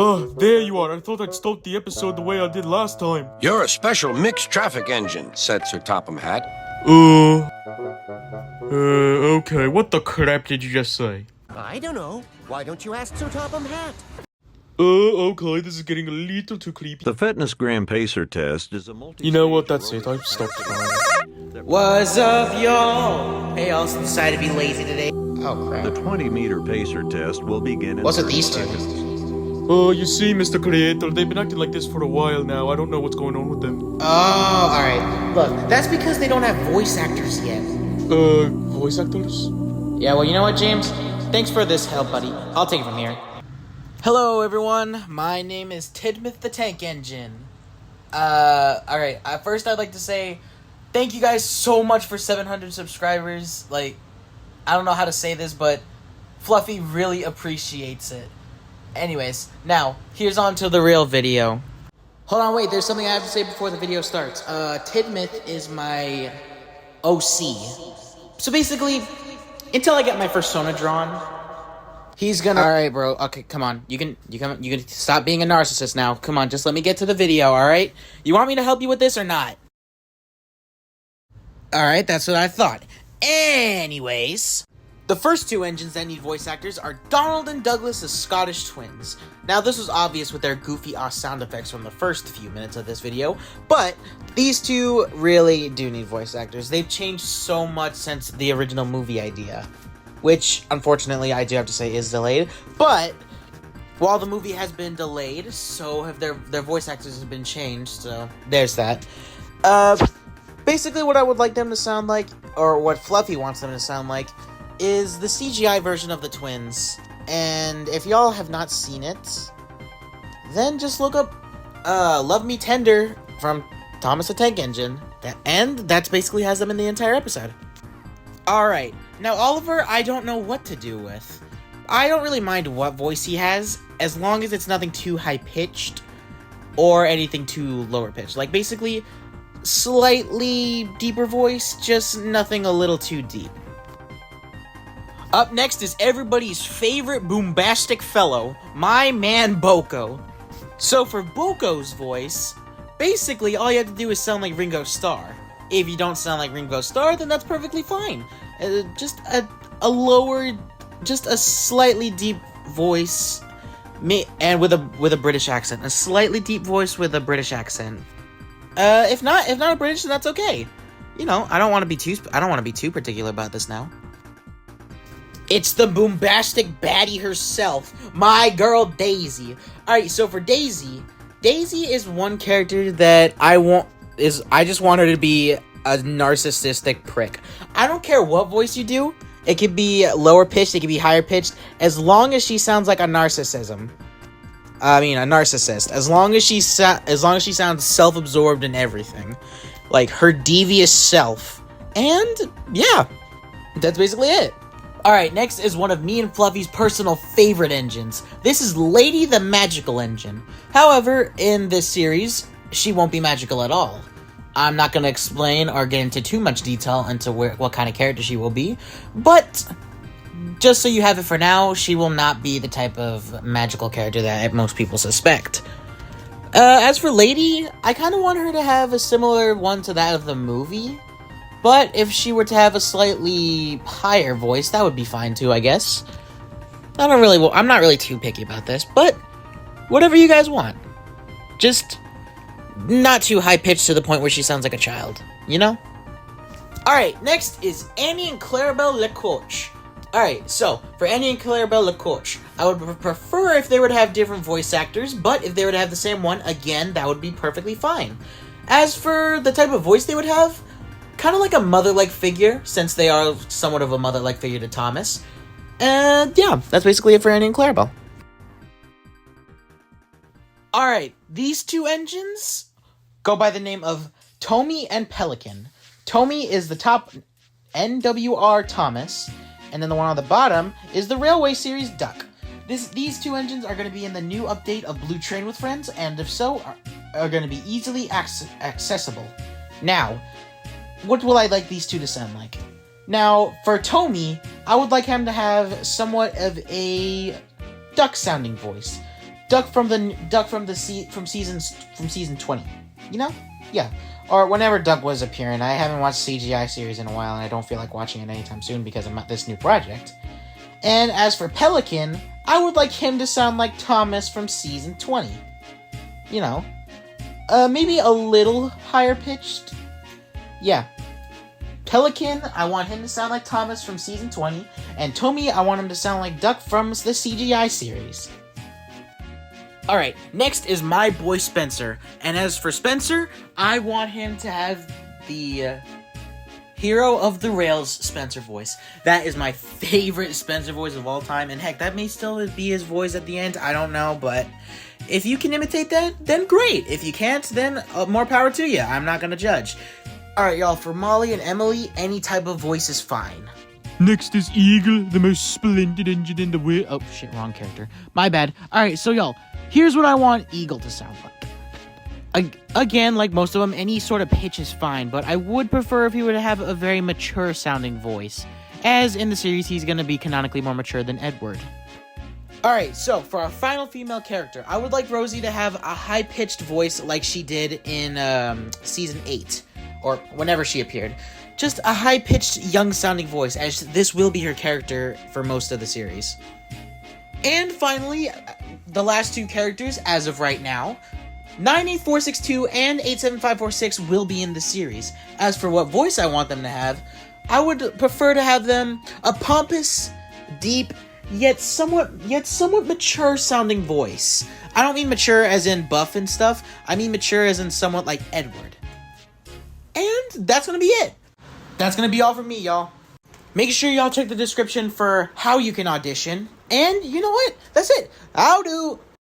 There you are. I thought I'd start the episode the way I did last time. You're a special mixed traffic engine, said Sir Topham Hatt. Okay, what the crap did you just say? I don't know. Why don't you ask Sir Topham Hatt? Okay, this is getting a little too creepy. The Fitness Gram Pacer test is a multi- You know what, that's it. I've stopped trying. What's up, y'all? Hey, I also decided to be lazy today. Oh, crap. The 20-meter pacer test will begin in What's with 30 these two? seconds. You see, Mr. Creator, they've been acting like this for a while now. I don't know what's going on with them. Oh, alright. Look, that's because they don't have voice actors yet. Voice actors? Yeah, well, you know what, James? Thanks for this help, buddy. I'll take it from here. Hello, everyone. My name is Tidmouth the Tank Engine. Alright. First, I'd like to say thank you guys so much for 700 subscribers. Like, I don't know how to say this, but Fluffy really appreciates it. Anyways, now, here's on to the real video. Hold on, wait, there's something I have to say before the video starts. Tidmouth is my OC. So basically, until I get my persona drawn, he's gonna... Alright, bro, okay, come on. You can stop being a narcissist now. Come on, just let me get to the video, alright? You want me to help you with this or not? Alright, that's what I thought. Anyways, the first two engines that need voice actors are Donald and Douglas, the Scottish twins. Now, this was obvious with their goofy sound effects from the first few minutes of this video, but these two really do need voice actors. They've changed so much since the original movie idea, which, unfortunately, I do have to say is delayed, but while the movie has been delayed, so have their voice actors have been changed, so there's that. Basically what I would like them to sound like, or what Fluffy wants them to sound like, is the CGI version of the twins. And if y'all have not seen it, then just look up Love Me Tender from Thomas the Tank Engine, and that basically has them in the entire episode. Alright, now Oliver, I don't know what to do with. I don't really mind what voice he has, as long as it's nothing too high-pitched or anything too lower-pitched. Like, basically, slightly deeper voice, just nothing a little too deep. Up next is everybody's favorite boombastic fellow, my man Boko. So for Boko's voice, basically all you have to do is sound like Ringo Starr. If you don't sound like Ringo Starr, then that's perfectly fine. Just a lower, just a slightly deep voice, and with a British accent. A slightly deep voice with a British accent. If not a British, then that's okay. You know, I don't want to be too particular about this now. It's the boombastic baddie herself, my girl Daisy. Alright, so for Daisy is one character that I just want her to be a narcissistic prick. I don't care what voice you do. It could be lower pitched, it could be higher pitched, as long as she sounds like a narcissist. As long as she sounds self-absorbed and everything. Like her devious self. And yeah, that's basically it. Alright, next is one of me and Fluffy's personal favorite engines. This is Lady the Magical Engine. However, in this series, she won't be magical at all. I'm not going to explain or get into too much detail into what kind of character she will be, but just so you have it for now, she will not be the type of magical character that most people suspect. As for Lady, I kind of want her to have a similar one to that of the movie. But if she were to have a slightly higher voice, that would be fine too, I guess. I'm not really too picky about this, but whatever you guys want. Just not too high-pitched to the point where she sounds like a child, you know? Alright, next is Annie and Clarabelle Lecourche. Alright, so, for Annie and Clarabelle Lecourche, I would prefer if they were to have different voice actors, but if they were to have the same one, again, that would be perfectly fine. As for the type of voice they would have, kind of like a mother-like figure, since they are somewhat of a mother-like figure to Thomas. And yeah, that's basically it for Annie and Clarabelle. Alright, these two engines go by the name of Tommy and Pelican. Tommy is the top NWR Thomas, and then the one on the bottom is the Railway Series Duck. These two engines are going to be in the new update of Blue Train with Friends, and if so, are going to be easily accessible. Now, what will I like these two to sound like? Now, for Tommy, I would like him to have somewhat of a duck-sounding voice. Duck from season 20. You know? Yeah. Or whenever Duck was appearing. I haven't watched the CGI series in a while, and I don't feel like watching it anytime soon because I'm at this new project. And as for Pelican, I would like him to sound like Thomas from season 20. You know, maybe a little higher pitched. Yeah. Pelican, I want him to sound like Thomas from season 20, and Tommy, I want him to sound like Duck from the CGI series. Alright, next is my boy Spencer, and as for Spencer, I want him to have the Hero of the Rails Spencer voice. That is my favorite Spencer voice of all time, and heck, that may still be his voice at the end, I don't know, but if you can imitate that, then great. If you can't, then more power to you. I'm not gonna judge. Alright, y'all, for Molly and Emily, any type of voice is fine. Next is Eagle, the most splendid engine in the world. Oh, shit, wrong character. My bad. Alright, so y'all, here's what I want Eagle to sound like. Again, like most of them, any sort of pitch is fine, but I would prefer if he were to have a very mature-sounding voice, as in the series he's gonna be canonically more mature than Edward. Alright, so for our final female character, I would like Rosie to have a high-pitched voice like she did in Season 8, or whenever she appeared. Just a high-pitched, young-sounding voice, as this will be her character for most of the series. And finally, the last two characters, as of right now, 98462 and 87546 will be in the series. As for what voice I want them to have, I would prefer to have them a pompous, deep, yet somewhat mature sounding voice. I don't mean mature as in buff and stuff, I mean mature as in somewhat like Edward. And that's gonna be it. That's gonna be all from me, y'all. Make sure y'all check the description for how you can audition. And you know what? That's it. Howdo!